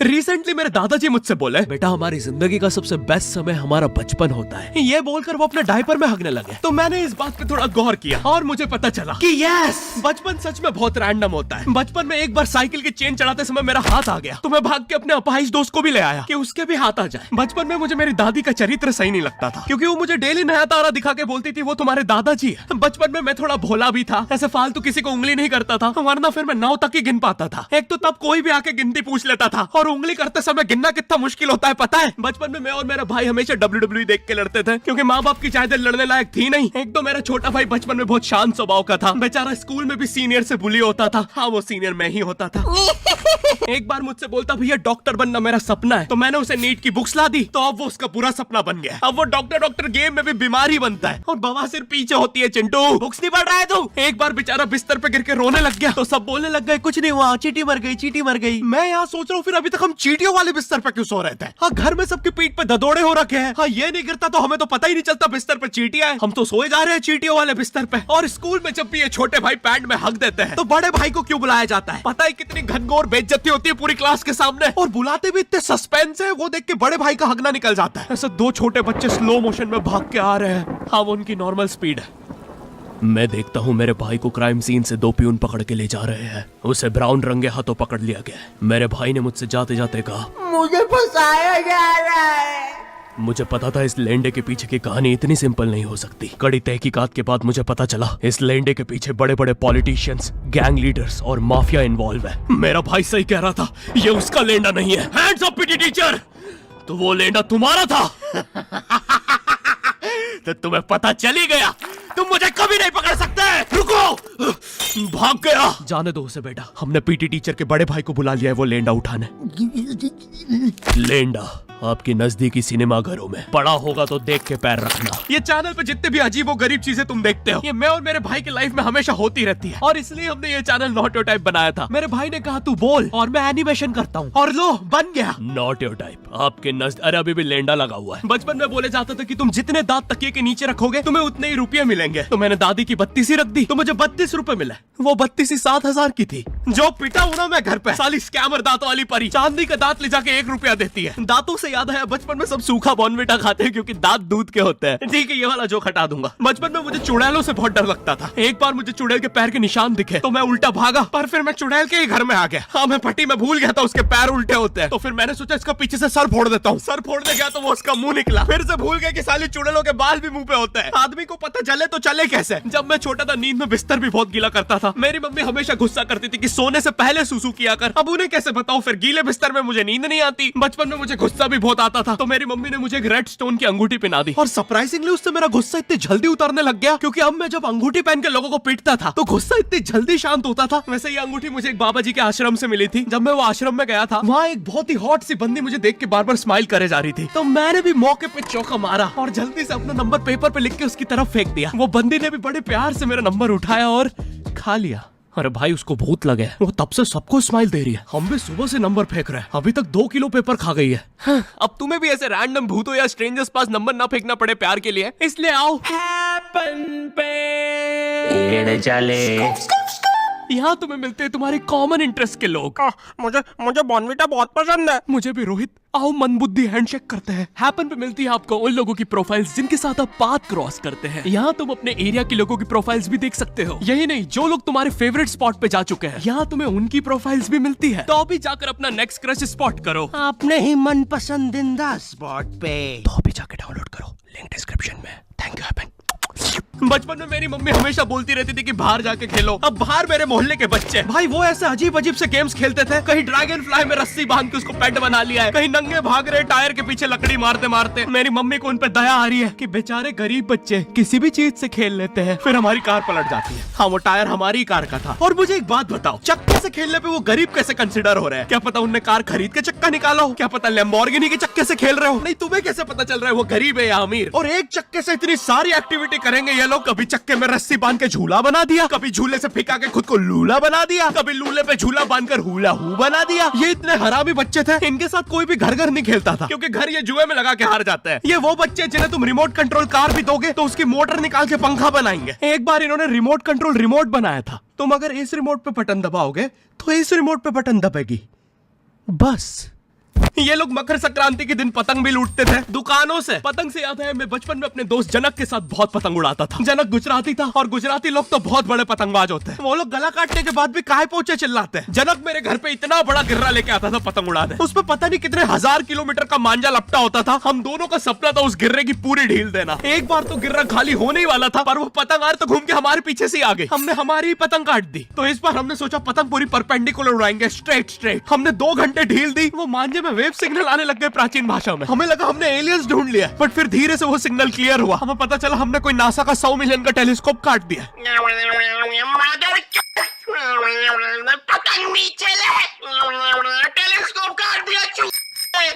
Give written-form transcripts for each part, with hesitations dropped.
Recently मेरे दादाजी मुझसे बोले, बेटा हमारी जिंदगी का सबसे बेस्ट समय हमारा बचपन होता है। ये बोलकर वो अपने डायपर में हगने लगे। तो मैंने इस बात पे थोड़ा गौर किया और मुझे पता चला कि यस, बचपन सच में बहुत रैंडम होता है। बचपन में एक बार साइकिल की चेन चढ़ाते समय मेरा हाथ आ गया, तो मैं भाग के अपने अपाहिज दोस्त को भी ले आया कि उसके भी हाथ आ जाए। बचपन में मुझे मेरी दादी का चरित्र सही नहीं लगता था, क्योंकि वो मुझे डेली नया तारा दिखा के बोलती थी वो तुम्हारे दादाजी है। बचपन में मैं थोड़ा भोला भी था, ऐसे फालतू किसी को उंगली नहीं करता था, वरना फिर मैं 9 तक ही गिन पाता था। एक तो तब कोई भी आके गिनती पूछ लेता था, और उंगली करते समय गिनना कितना मुश्किल होता है पता है। बचपन में मैं और मेरा भाई हमेशा WWE देख के लड़ते थे, क्योंकि माँ बाप की चाहते लड़ने लायक थी नहीं। एक तो मेरा छोटा भाई बचपन में बहुत शांत स्वभाव का था, बेचारा स्कूल में भी सीनियर से बुली होता था। हाँ, वो सीनियर मैं ही होता था। एक बार मुझसे बोलता भैया डॉक्टर बनना मेरा सपना है, तो मैंने उसे नीट की बुक्स ला दी, तो अब वो उसका पूरा सपना बन गया। अब वो डॉक्टर गेम में भी बीमारी बनता है, और बवासीर पीछे होती है। चिंटू बुक्स नहीं पढ़ रहा है तू? एक बार बेचारा बिस्तर पे गिर के रोने लग गया, तो सब बोलने लग गए कुछ नहीं हुआ, चींटी मर गई, चींटी मर गई। मैं यहाँ सोच रहा हूँ फिर अभी तक हम चींटियों वाले बिस्तर पे क्यों सो रहे थे? हाँ, घर में सबकी पीठ पे ददोड़े हो रखे हैं। हाँ, ये नहीं गिरता तो हमें तो पता ही नहीं चलता बिस्तर पे चींटियां हैं। हम तो सोए जा रहे हैं चींटियों वाले बिस्तर पे। और स्कूल में जब भी ये छोटे भाई पैड में हक देते हैं, तो बड़े भाई को क्यों बुलाया जाता है? पता है कितनी घनघोर बेइज्जती होती है पूरी क्लास के सामने, और बुलाते भी इतने सस्पेंस है, वो देख के बड़े भाई का हगना निकल जाता है। ऐसे 2 छोटे बच्चे स्लो मोशन में भाग के आ रहे हैं। हाँ, वो उनकी नॉर्मल स्पीड है। मैं देखता हूँ मेरे भाई को क्राइम सीन से 2 पियून पकड़ के ले जा रहे हैं। उसे ब्राउन रंगे हाथों पकड़ लिया गया। मेरे भाई ने मुझसे जाते जाते कहा, मुझे फंसाया जा रहा है। मुझे पता था इस लेंडे के पीछे की कहानी इतनी सिंपल नहीं हो सकती। कड़ी तहकीकात के बाद मुझे पता चला इस लेंडे के पीछे बड़े बड़े पॉलिटिशियंस, गैंग लीडर्स और माफिया इन्वॉल्व है। मेरा भाई सही कह रहा था, ये उसका लेंडा नहीं है। हैंड्स अप पीटी टीचर, तो वो लेंडा तुम्हारा था। तो तुम्हें पता चल ही गया, तुम मुझे कभी नहीं पकड़ सकते। रुको, भाग गया। जाने दो उसे बेटा, हमने पीटी टीचर के बड़े भाई को बुला लिया है वो लेंडा उठाने। लेंडा आपकी नजदीकी सिनेमा घरों में पड़ा होगा, तो देख के पैर रखना। ये चैनल पे जितने भी अजीब और गरीब चीजें तुम देखते हो, ये मैं और मेरे भाई की लाइफ में हमेशा होती रहती है, और इसलिए हमने ये चैनल नॉट योर टाइप बनाया था। मेरे भाई ने कहा तू बोल और मैं एनिमेशन करता हूँ, और लो बन गया नॉट योर टाइप। आपके अरे अभी भी लेंडा लगा हुआ है। बचपन में बोले जाता था कि तुम जितने दांत तकिए के नीचे रखोगे तुम्हें उतने ही रुपये मिलेंगे। तो मैंने दादी की 32 रख दी, तो मुझे 32 रुपए मिले। वो 32 7,000 की थी। जो पिटा हूं ना मैं घर पे, साली स्कैमर दांतों वाली परी चांदी का दांत ले जाके 1 रुपया देती है। दांतों से याद है, बचपन में सब सूखा बॉर्नविटा खाते हैं क्योंकि दांत दूध के होते हैं। ठीक है, ये वाला जोक हटा दूंगा। बचपन में मुझे चुड़ैलों से बहुत डर लगता था। एक बार मुझे चुड़ैल के पैर के निशान दिखे, तो मैं उल्टा भागा, पर फिर मैं चुड़ैल के ही घर में आ गया। हाँ, मैं पट्टी में भूल गया था उसके पैर उल्टे होते हैं, तो फिर मैंने सोचा इसका पीछे से सर फोड़ देता हूँ। सर फोड़ने गया तो वो उसका मुंह निकला। फिर से भूल गया कि साली चुड़ैलों के बाल भी मुंह पे होते हैं। आदमी को पता चले तो चले कैसे। जब मैं छोटा था, नींद में बिस्तर भी बहुत गीला करता था। मेरी मम्मी हमेशा गुस्सा करती थी कि सोने से पहले सुसु किया कर। अब उन्हें कैसे बताऊं, फिर गीले बिस्तर में मुझे नींद नहीं आती। बचपन में मुझे गुस्सा भी बहुत आता था, तो मेरी मम्मी ने मुझे एक रेड स्टोन की अंगूठी पहना दी, और सरप्राइजिंगली उससे मेरा गुस्सा इतनी जल्दी उतरने लग गया, क्योंकि अब मैं जब अंगूठी पहन के लोगों को पीटता था तो गुस्सा इतनी जल्दी शांत होता था। वैसे ये अंगूठी मुझे एक बाबा जी के आश्रम से मिली थी। जब मैं वो आश्रम में गया था, वहाँ एक बहुत ही हॉट सी बंदी मुझे देख के बार बार स्माइल करे जा रही थी, तो मैंने भी मौके पे चौका मारा और जल्दी से अपना नंबर पेपर पे लिख के उसकी तरफ फेंक दिया। वो बंदी ने भी बड़े प्यार से मेरा नंबर उठाया और खा लिया। अरे भाई, उसको भूत लगे, वो तब से सबको स्माइल दे रही है। हम भी सुबह से नंबर फेंक रहे हैं, अभी तक 2 किलो पेपर खा गई है। हाँ, अब तुम्हें भी ऐसे रैंडम भूतों या स्ट्रेंजर्स पास नंबर ना फेंकना पड़े प्यार के लिए, इसलिए आओ हैपन पे चले। यहाँ तुम्हें मिलते हैं तुम्हारे कॉमन इंटरेस्ट के लोग। मुझे बॉर्नविटा बहुत पसंद है। मुझे भी रोहित। आओ मन बुद्धि हैंडशेक करते हैं। हैपन पे मिलती है आपको उन लोगों की प्रोफाइल्स जिनके साथ आप पाथ क्रॉस करते हैं। यहाँ तुम अपने एरिया के लोगों की प्रोफाइल्स भी देख सकते हो। यही नहीं, जो लोग तुम्हारे फेवरेट स्पॉट पे जा चुके हैं, यहाँ तुम्हें उनकी प्रोफाइल्स भी मिलती है। तो अभी जाकर अपना नेक्स्ट क्रश स्पॉट करो अपने ही मन पसंदीदा स्पॉट पे। तो अभी जाकर डाउनलोड करो, लिंक डिस्क्रिप्शन में। Thank you happen. बचपन में मेरी मम्मी हमेशा बोलती रहती थी कि बाहर जाके खेलो। अब बाहर मेरे मोहल्ले के बच्चे भाई वो ऐसे अजीब अजीब से गेम्स खेलते थे। कहीं ड्रैगन फ्लाई में रस्सी बांध के उसको पेट बना लिया है, कहीं नंगे भाग रहे टायर के पीछे लकड़ी मारते मारते। मेरी मम्मी को उन पे दया आ रही है कि बेचारे गरीब बच्चे किसी भी चीज से खेल लेते हैं, फिर हमारी कार पलट जाती है। हाँ, वो टायर हमारी कार का था। और मुझे एक बात बताओ, चक्के से खेलने पे वो गरीब कैसे कंसिडर हो रहे हैं? क्या पता उनने कार खरीद के चक्का निकाला हो, क्या पता लैम्बोर्गिनी के चक्के से खेल रहे हो। नहीं, तुम्हें कैसे पता चल रहा है वो गरीब है या अमीर? और एक चक्के से इतनी सारी एक्टिविटी करेंगे ये लोग। कभी चक्के में रस्सी बांध के झूला बना दिया, कभी झूले से फिका के खुद को लूला बना दिया, कभी लूले पे झूला बांधकर हुला हू बना दिया। ये इतने हरामी बच्चे थे, इनके साथ कोई भी घर नहीं खेलता था, क्योंकि घर ये जुए में लगा के हार जाते हैं। ये वो बच्चे जिन्हें तुम रिमोट कंट्रोल कार भी दोगे तो उसकी मोटर निकाल के पंखा बनाएंगे। एक बार इन्होंने रिमोट कंट्रोल रिमोट बनाया था। तुम अगर इस रिमोट पे बटन दबाओगे तो इस रिमोट पे बटन दबेगी, बस। ये लोग मकर संक्रांति के दिन पतंग भी लूटते थे दुकानों से। पतंग से याद है मैं बचपन में अपने दोस्त जनक के साथ बहुत पतंग उड़ाता था। जनक गुजराती था और गुजराती लोग तो बहुत बड़े पतंगबाज होते हैं। वो लोग गला काटने के बाद भी काहे पोचे चिल्लाते हैं। जनक मेरे घर पे इतना बड़ा गिर्रा लेके आता था पतंग उड़ाने। उसमें पता नहीं कितने 1000 किलोमीटर का मांझा लपटा होता था। हम दोनों का सपना था उस गिर्रे की पूरी ढील देना। एक बार तो गिर्रा खाली होने ही वाला था पर वो पतंगार तो घूम के हमारे पीछे से आ गई। हमने हमारी ही पतंग काट दी। तो इस बार हमने सोचा पतंग पूरी परपेंडिकुलर उड़ाएंगे, स्ट्रेट। हमने 2 घंटे ढील दी। वो मांझे में वेव सिग्नल आने लग गए प्राचीन भाषा में। हमें लगा हमने एलियंस ढूंढ लिया बट फिर धीरे से वो सिग्नल क्लियर हुआ। हमें पता चला हमने कोई नासा का 100 मिलियन का टेलीस्कोप काट दिया। पतंग नीचे ले, टेलीस्कोप काट दिया।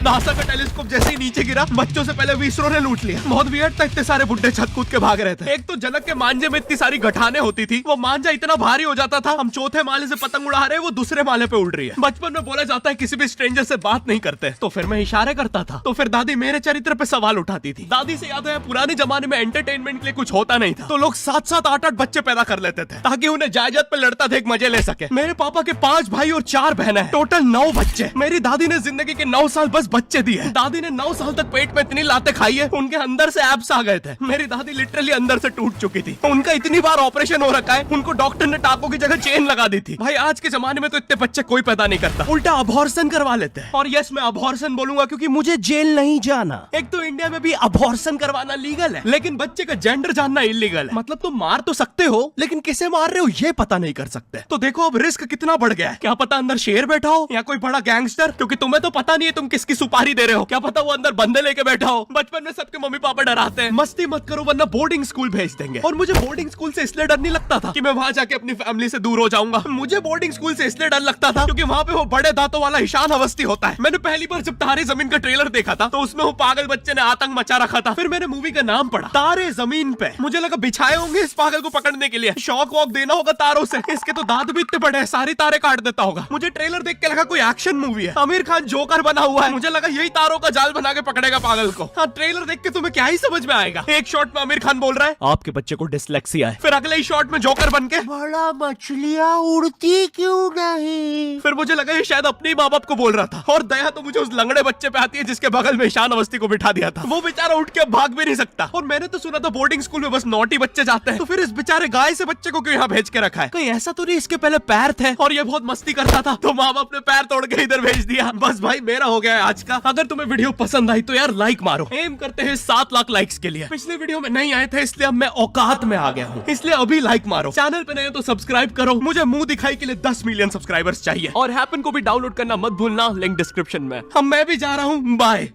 नासा का टेलीस्कोप जैसे ही नीचे गिरा बच्चों से पहले विसरो ने लूट लिया। बहुत वियर्ड था, इतने सारे बुड्ढे छत कूद के भाग रहे थे। एक तो जनक के मांझे में इतनी सारी गठाने होती थी। वो मांझा इतना भारी हो जाता था हम चौथे माले से पतंग उड़ा रहे, वो दूसरे माले पे उड़ रही है। बचपन में बोला जाता है किसी भी स्ट्रेंजर से बात नहीं करते, तो फिर मैं इशारे करता था। तो फिर दादी मेरे चरित्र पे सवाल उठाती थी। दादी से याद है पुराने जमाने में एंटरटेनमेंट के लिए कुछ होता नहीं था तो लोग 7-7, 8-8 बच्चे पैदा कर लेते थे ताकि उन्हें जायदाद पे लड़ता देख मजे ले सके। मेरे पापा के 5 भाई और 4 बहनें हैं, टोटल 9 बच्चे। मेरी दादी ने जिंदगी के 9 साल बस बच्चे दिए। दादी ने 9 साल तक पेट में इतनी लाते खाई है उनके अंदर से एब्स आ गए थे। मेरी दादी लिटरली अंदर से टूट चुकी थी। उनका इतनी बार ऑपरेशन हो रखा है उनको डॉक्टर ने टाकों की जगह चेन लगा दी थी। भाई आज के जमाने में तो इतने बच्चे कोई पैदा नहीं करता, उल्टा अबॉर्शन करवा लेते हैं। और यस मैं अबॉर्शन बोलूंगा क्योंकि मुझे जेल नहीं जाना। एक तो इंडिया में भी अबॉर्शन करवाना लीगल है लेकिन बच्चे का जेंडर जानना इलीगल है। मतलब तुम मार तो सकते हो लेकिन किसे मार रहे हो ये पता नहीं कर सकते। तो देखो अब रिस्क कितना बढ़ गया है। क्या पता अंदर शेर बैठा हो या कोई बड़ा गैंगस्टर, क्योंकि तुम्हें तो पता नहीं है तुम किसकी सुपारी दे रहे हो। क्या पता वो अंदर बंदे लेके बैठा हो। बचपन में सबके मम्मी पापा डराते हैं मस्ती मत करो वरना बोर्डिंग स्कूल भेज देंगे। और मुझे बोर्डिंग स्कूल से इसलिए डर नहीं लगता था कि मैं वहां जाके अपनी फैमिली से दूर हो जाऊंगा। मुझे बोर्डिंग स्कूल से इसलिए डर लगता था क्योंकि वहां पे वो बड़े दांतों वाला ईशान अवस्थी होता है। मैंने पहली बार जब तारे जमीन का ट्रेलर देखा था तो उसमें वो पागल बच्चे ने आतंक मचा रखा था। फिर मैंने मूवी का नाम पढ़ा तारे जमीन पे। मुझे लगा बिछाए होंगे इस पागल को पकड़ने के लिए, शॉक वॉक देना होगा तारों से। इसके तो दांत भी इतने बड़े हैं सारी तारे काट देता होगा। मुझे ट्रेलर देख के लगा कोई एक्शन मूवी है, आमिर खान जोकर बना हुआ है। मुझे लगा यही तारों का जाल बना के पकड़ेगा पागल को। हाँ ट्रेलर देख के तुम्हें क्या ही समझ में आएगा। एक शॉट में आमिर खान बोल रहा है आपके बच्चे को डिसलेक्सिया है, फिर अगले ही शॉट में जोकर बन के बड़ा मछलियाँ उड़ती क्यों नहीं। फिर मुझे लगा ये शायद अपने माँ बाप को बोल रहा था। और दया तो मुझे उस लंगड़े बच्चे पे आती है जिसके बगल में ईशान अवस्थी को बिठा दिया था। वो बेचारा उठ के भाग भी नहीं सकता। और मैंने तो सुना था बोर्डिंग स्कूल में बस नॉटी बच्चे जाते हैं, तो फिर इस बेचारे गाय से बच्चे को क्यों यहाँ भेज के रखा है। कहीं ऐसा तो नहीं इसके पहले पैर थे और ये बहुत मस्ती करता था तो माँ बाप ने पैर तोड़ के इधर भेज दिया। बस भाई मेरा हो गया है आज का। अगर तुम्हें वीडियो पसंद आई तो यार लाइक मारो। एम करते हैं 7 लाख लाइक्स के लिए। पिछले वीडियो में नहीं आए थे इसलिए अब मैं औकात में आ गया हूँ, इसलिए अभी लाइक मारो। चैनल पे नए हो तो सब्सक्राइब करो। मुझे मुंह दिखाई के लिए 10 मिलियन सब्सक्राइबर्स चाहिए। और हैपन को भी डाउनलोड करना मत भूलना, लिंक डिस्क्रिप्शन में। अब मैं भी जा रहा हूँ, बाय।